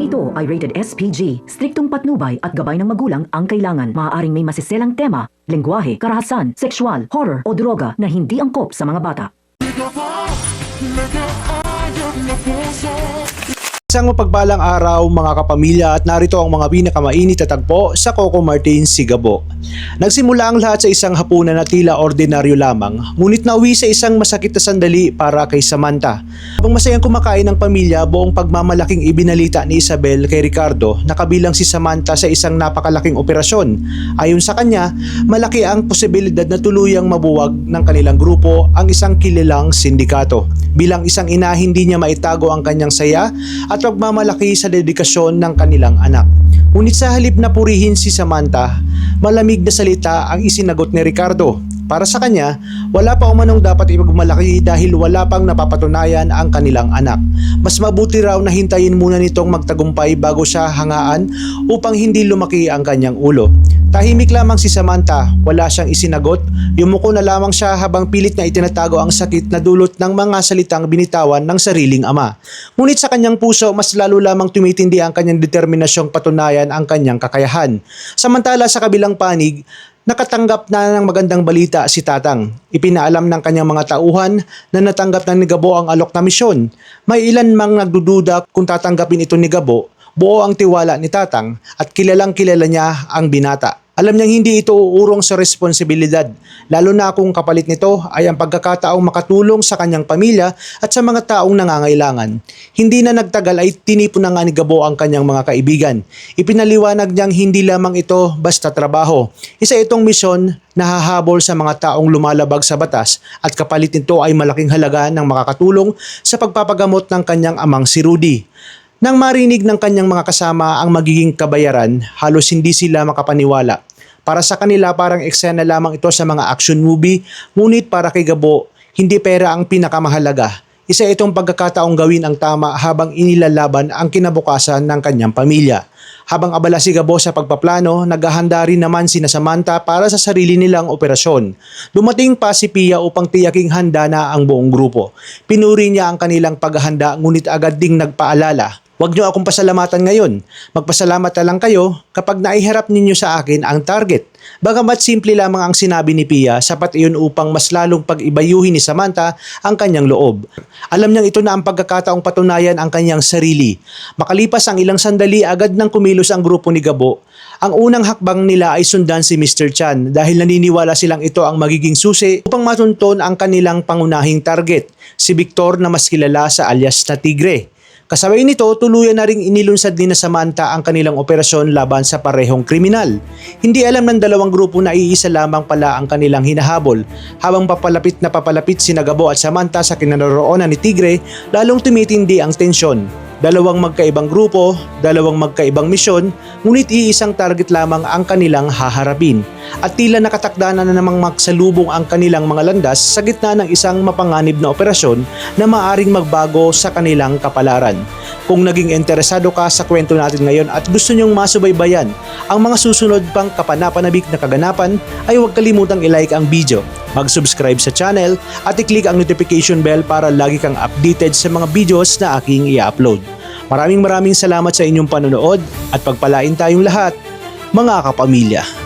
ito ay rated SPG. Striktong patnubay at gabay ng magulang ang kailangan. Maaaring may masiselang tema, lengguwahe, karahasan, sexual, horror o droga na hindi angkop sa mga bata. Isang mapagbalang araw mga kapamilya at narito ang mga pinakamainit na tagpo sa Coco Martin, Sigabo. Nagsimula ang lahat sa isang hapunan na tila ordinaryo lamang, ngunit nauwi sa isang masakit na sandali para kay Samantha. Habang masayang kumakain ng pamilya, buong pagmamalaking ibinalita ni Isabel kay Ricardo na kabilang si Samantha sa isang napakalaking operasyon. Ayon sa kanya, malaki ang posibilidad na tuluyang mabuwag ng kanilang grupo ang isang kilalang sindikato. Bilang isang ina, hindi niya maitago ang kanyang saya at pagmamalaki sa dedikasyon ng kanilang anak. Ngunit sa halip na purihin si Samantha, malamig na salita ang isinagot ni Ricardo. Para sa kanya, wala pa umanong dapat ipagmalaki dahil wala pang napapatunayan ang kanilang anak. Mas mabuti raw na hintayin muna nitong magtagumpay bago siya hangaan upang hindi lumaki ang kanyang ulo. Tahimik lamang si Samantha, wala siyang isinagot, yumuko na lamang siya habang pilit na itinatago ang sakit na dulot ng mga salitang binitawan ng sariling ama. Ngunit sa kanyang puso, mas lalo lamang tumitindi ang kanyang determinasyong patunayan ang kanyang kakayahan. Samantala sa kabilang panig, nakatanggap na ng magandang balita si Tatang. Ipinaalam ng kanyang mga tauhan na natanggap ng ni Gabo ang alok na misyon. May ilan mang nagdududa kung tatanggapin ito ni Gabo. Buo ang tiwala ni Tatang at kilalang kilala niya ang binata. Alam niyang hindi ito uurong sa responsibilidad, lalo na kung kapalit nito ay ang pagkakataong makatulong sa kanyang pamilya at sa mga taong nangangailangan. Hindi na nagtagal ay tinipon na nga ni Gabo ang kanyang mga kaibigan. Ipinaliwanag niyang hindi lamang ito basta trabaho. Isa itong misyon na hahabol sa mga taong lumalabag sa batas at kapalit nito ay malaking halaga ng makakatulong sa pagpapagamot ng kanyang amang si Rudy. Nang marinig ng kanyang mga kasama ang magiging kabayaran, halos hindi sila makapaniwala. Para sa kanila parang eksena lamang ito sa mga action movie, ngunit para kay Gabo, hindi pera ang pinakamahalaga. Isa itong pagkakataong gawin ang tama habang inilalaban ang kinabukasan ng kanyang pamilya. Habang abala si Gabo sa pagpaplano, naghahanda rin naman sina Samantha para sa sarili nilang operasyon. Dumating pa si Pia upang tiyaking handa na ang buong grupo. Pinuri niya ang kanilang paghahanda ngunit agad ding nagpaalala. Huwag niyo akong pasalamatan ngayon. Magpasalamat na lang kayo kapag naiharap ninyo sa akin ang target. Bagamat simple lamang ang sinabi ni Pia, sapat iyon upang mas lalong pag-ibayuhin ni Samantha ang kanyang loob. Alam niyang ito na ang pagkakataong patunayan ang kanyang sarili. Makalipas ang ilang sandali, agad nang kumilos ang grupo ni Gabo. Ang unang hakbang nila ay sundan si Mr. Chan dahil naniniwala silang ito ang magiging susi upang matunton ang kanilang pangunahing target, si Victor na mas kilala sa alias na Tigre. Kasabay nito, tuluyan na ring inilunsad ni Samantha ang kanilang operasyon laban sa parehong kriminal. Hindi alam ng dalawang grupo na iisa lamang pala ang kanilang hinahabol. Habang papalapit na papalapit sina Gabo at Samantha sa kinaroroonan ni Tigre, lalong tumitindi ang tensyon. Dalawang magkaibang grupo, dalawang magkaibang misyon, ngunit iisang target lamang ang kanilang haharapin. At tila nakatakda na namang magsalubong ang kanilang mga landas sa gitna ng isang mapanganib na operasyon na maaring magbago sa kanilang kapalaran. Kung naging interesado ka sa kwento natin ngayon at gusto nyong masubaybayan ang mga susunod pang kapanapanabik na kaganapan, ay huwag kalimutang i-like ang video, mag-subscribe sa channel at i-click ang notification bell para lagi kang updated sa mga videos na aking i-upload. Maraming salamat sa inyong panonood at pagpalain tayong lahat, mga kapamilya.